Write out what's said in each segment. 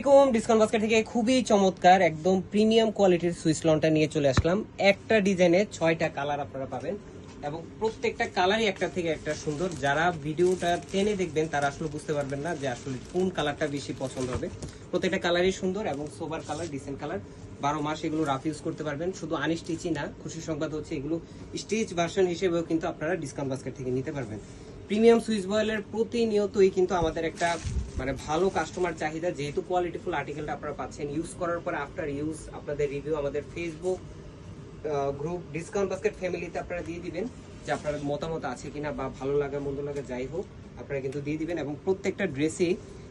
আলাইকুম, discount basket থেকে খুবই চমৎকার একদম প্রিমিয়াম কোয়ালিটির সুইচ লনটা নিয়ে চলে আসলাম। একটা ডিজাইনে 6টা কালার আপনারা পাবেন এবং প্রত্যেকটা কালারই একটা থেকে একটা সুন্দর। যারা ভিডিওটা টেনে দেখবেন তারা আসলে বুঝতে পারবেন না যে আসলে কোন কালারটা বেশি পছন্দ হবে। প্রত্যেকটা কালারই সুন্দর এবং সোবার কালার, ডিসেন্ট কালার। 12 মাস এগুলো রাফ ইউজ করতে পারবেন। শুধু আনস্টিচই না, খুশির সংবাদ হচ্ছে এগুলো স্টিচ ভার্সন হিসেবেও কিন্তু আপনারা ডিসকাউন্ট বাস্কেট থেকে নিতে পারবেন। প্রিমিয়াম সুইচ বয়েলের প্রতিনিয়তই কিন্তু আমাদের একটা মানে ভালো কাস্টমার চাহিদা, যেহেতু কোয়ালিটিফুল আর্টিকেলটা আপনারা পাচ্ছেন। ইউজ করার পর আফটার ইউজ আপনাদের রিভিউ আমাদের ফেসবুক গ্রুপ ডিসকাউন্ট বাস্কেট ফ্যামিলিতে আপনারা দিয়ে দিবেন যে আপনার মতামত আছে কিনা, বা ভালো লাগা মন্দ লাগা যাই হোক আপনারা কিন্তু দিয়ে দিবেন। এবং প্রত্যেকটা ড্রেসে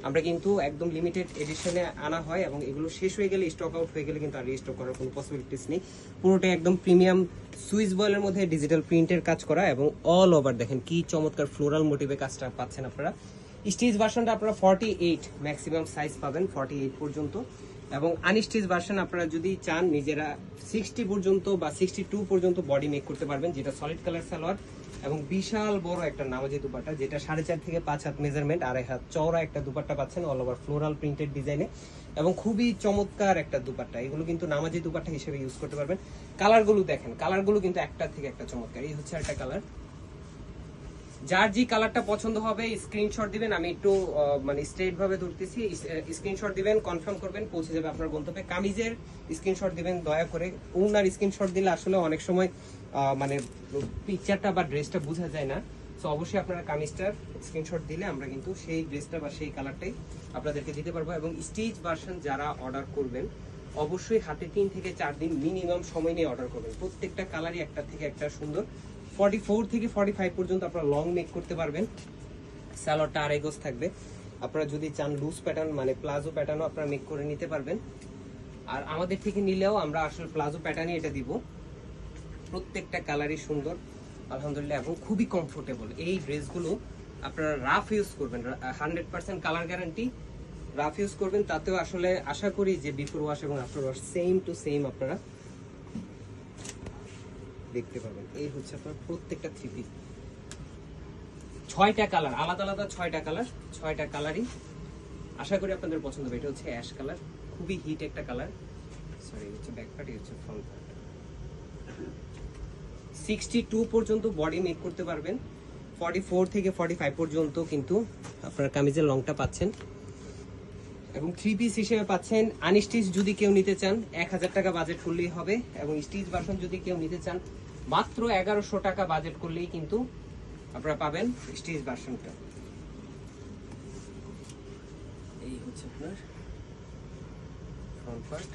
আমরা কিন্তু একদম লিমিটেড এডিশনে আনা হয় এবং এগুলো শেষ হয়ে গেলে, স্টক আউট হয়ে গেলে কিন্তু আর রিস্টক করার কোনো পসিবিলিটিস নেই। পুরোটাই একদম প্রিমিয়াম সুইচ বয়েলের মধ্যে ডিজিটাল প্রিন্টের কাজ করা এবং অল ওভার দেখেন কি চমৎকার ফ্লোরাল মোটিভে কাজটা পাচ্ছেন আপনারা। স্টিচ ভার্সনটা আপনারা 48 ম্যাক্সিমাম সাইজ পাবেন 48 পর্যন্ত, এবং আনস্টিচ ভার্সন আপনারা যদি চান নিজেরা 60 পর্যন্ত বা 62 পর্যন্ত বডি মেক করতে পারবেন, যেটা সলিড কালার সালোয়ার এবং বিশাল বড় একটা নামাজি দুপাট্টা, যেটা 4.5 থেকে 5 হাত মেজারমেন্ট, 2.5 হাত চওড়া একটা দুপাট্টা পাচ্ছেন অল ওভার ফ্লোরাল প্রিন্টেড ডিজাইনে এবং খুবই চমৎকার একটা দুপাট্টা। এগুলো কিন্তু নামাজি দুপাট্টা হিসেবে ইউজ করতে পারবেন। কালারগুলো দেখেন, কালারগুলো কিন্তু একটা থেকে একটা চমৎকার। এই হচ্ছে একটা কালার। যার যে কালারটা পছন্দ হবে স্ক্রিনশট দিবেন। আমি একটু মানে স্ট্রেট ভাবে ধরতেছি, স্ক্রিনশট দিবেন, কনফার্ম করবেন, পৌঁছে যাবে আপনার গন্তব্যে। কামিজের স্ক্রিনশট দিবেন দয়া করে। ওনার স্ক্রিনশট দিলে আসলে অনেক সময় মানে পিকচারটা বা ড্রেসটা বোঝা যায় না। তো অবশ্যই আপনারা কামিজটার স্ক্রিনশট দিলে আমরা কিন্তু সেই ড্রেসটা বা সেই কালারটাই আপনাদেরকে দিতে পারবো। এবং স্টিচ ভার্সন যারা অর্ডার করবেন অবশ্যই হাতে 3 থেকে 4 দিন মিনিমাম সময় নিয়ে অর্ডার করবেন। প্রত্যেকটা কালারই একটা থেকে একটা সুন্দর। 44 থেকে 45 পর্যন্ত আপনারা লং মেক করতে পারবেন। সালোয়ারটা 2.5 গজ থাকবে। আপনারা যদি চান লুজ প্যাটার্ন মানে প্লাজো প্যাটার্নও আপনারা মেক করে নিতে পারবেন। আর আমাদের থেকে নিলেও আমরা আসলে প্লাজো প্যাটার্নই এটা দিব। প্রত্যেকটা কালারই সুন্দর আলহামদুলিল্লাহ এবং খুবই কমফোর্টেবল। এই ড্রেসগুলো আপনারা রাফ ইউজ করবেন, 100% কালার গ্যারান্টি। রাফ ইউজ করবেন, তাতেও আসলে আশা করি যে বিফোর ওয়াশ এবং after wash same to same আপনারা দেখতে পাবেন। এই হচ্ছে আপনার প্রত্যেকটা থ্রি পিস, 6টা কালার, আলাদা আলাদা 6টা কালার, 6টা কালারই আশা করি আপনাদের পছন্দ হবে। এটা হচ্ছে অ্যাশ কালার, খুবই হিট একটা কালার। সরি, হচ্ছে ব্যাক পার্ট, হচ্ছে ফ্রন্ট পার্ট। 62 পর্যন্ত বডি মেক করতে পারবেন। 44 থেকে 45 পর্যন্ত কিন্তু আপনার কামিজের লংটা পাচ্ছেন এবং থ্রি পিস হিসেবে পাচ্ছেন। আনস্টিচ যদি কেউ নিতে চান 1000 টাকা বাজেট করলেই হবে, এবং স্টিচ ভার্সন যদি কেউ নিতে চান মাত্র 1100 টাকা বাজেট করলেই কিন্তু আপনারা পাবেন স্টিচ ভার্সনটা। এই হচ্ছে আপনার ফ্রন্ট পার্ট,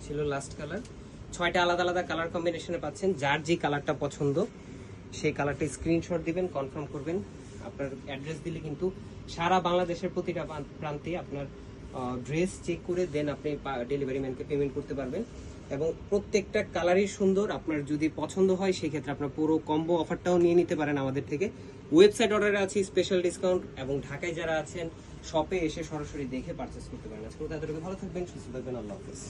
ছিল লাস্ট কালার। 6টা আলাদা আলাদা কালার কম্বিনেশনে পাচ্ছেন। যার যে কালারটা পছন্দ সেই কালারটা স্ক্রিনশট দিবেন, কনফার্ম করবেন। আপনার অ্যাড্রেস দিলে কিন্তু সারা বাংলাদেশের প্রতিটা প্রান্তে আপনার ড্রেস চেক করে দেন আপনি ডেলিভারি ম্যানকে পেমেন্ট করতে পারবেন। এবং প্রত্যেকটা কালারই সুন্দর। আপনার যদি পছন্দ হয় সেই ক্ষেত্রে আপনার পুরো কম্বো অফারটাও নিয়ে নিতে পারেন আমাদের থেকে। ওয়েবসাইট অর্ডারে আছে স্পেশাল ডিসকাউন্ট, এবং ঢাকায় যারা আছেন শপে এসে সরাসরি দেখে পারচেস করতে পারেন। আজকে তাদেরকে ভালো থাকবেন, সুস্থ থাকবেন, আল্লাহ হাফেজ।